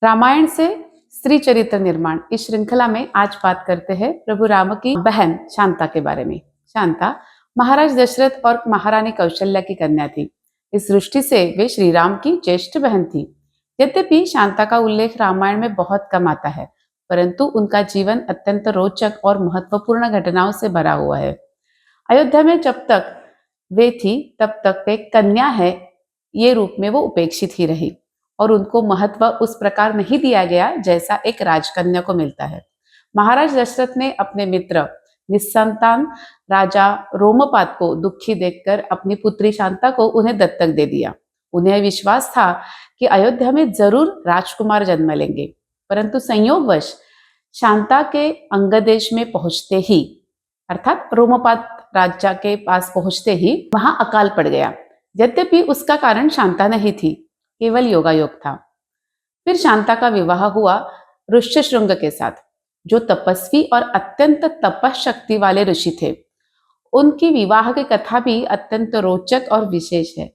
रामायण से स्त्री चरित्र निर्माण इस श्रृंखला में आज बात करते हैं प्रभु राम की बहन शांता के बारे में। शांता महाराज दशरथ और महारानी कौशल्या की कन्या थी। इस दृष्टि से वे श्री राम की ज्येष्ठ बहन थी। यद्यपि शांता का उल्लेख रामायण में बहुत कम आता है, परंतु उनका जीवन अत्यंत रोचक और महत्वपूर्ण घटनाओं से भरा हुआ है। अयोध्या में जब तक वे थी तब तक वे कन्या है ये रूप में वो उपेक्षित ही रही और उनको महत्व उस प्रकार नहीं दिया गया जैसा एक राजकन्या को मिलता है। महाराज दशरथ ने अपने मित्र निस्संतान राजा रोमपाद को दुखी देखकर अपनी पुत्री शांता को उन्हें दत्तक दे दिया। उन्हें विश्वास था कि अयोध्या में जरूर राजकुमार जन्म लेंगे, परंतु संयोगवश शांता के अंगदेश में पहुंचते ही अर्थात रोमपाद राजा के पास पहुंचते ही वहां अकाल पड़ गया। यद्यपि उसका कारण शांता नहीं थी, केवल योगायोग था। फिर शांता का विवाह हुआ ऋष्यशृंग के साथ, जो तपस्वी और अत्यंत तपशक्ति वाले ऋषि थे। उनकी विवाह की कथा भी अत्यंत रोचक और विशेष है।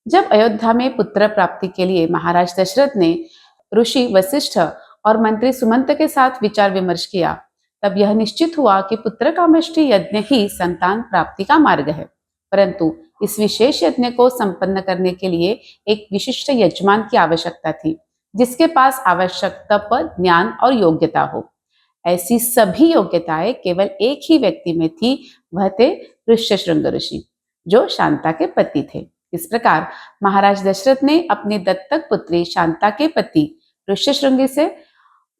जब अयोध्या में पुत्र प्राप्ति के लिए महाराज दशरथ ने ऋषि वशिष्ठ और मंत्री सुमंत के साथ विचार विमर्श किया, तब यह निश्चित हुआ कि पुत्र कामेष्टि यज्ञ ही संतान प्राप्ति का मार्ग है। परंतु इस विशेष यज्ञ को संपन्न करने के लिए एक विशिष्ट यजमान की आवश्यकता थी, जिसके पास आवश्यक तप, ज्ञान और योग्यता हो। ऐसी सभी योग्यताएं केवल एक ही व्यक्ति में थी, वह थे ऋष्यशृंग ऋषि, जो शांता के पति थे। इस प्रकार महाराज दशरथ ने अपनी दत्तक पुत्री शांता के पति ऋष्यशृंग से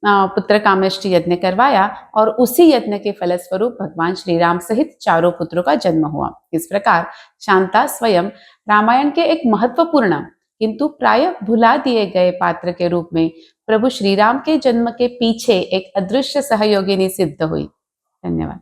पुत्र कामेष्टि यज्ञ करवाया और उसी यज्ञ के फलस्वरूप भगवान श्री राम सहित चारों पुत्रों का जन्म हुआ। इस प्रकार शांता स्वयं रामायण के एक महत्वपूर्ण किंतु प्राय भुला दिए गए पात्र के रूप में प्रभु श्री राम के जन्म के पीछे एक अदृश्य सहयोगिनी सिद्ध हुई। धन्यवाद।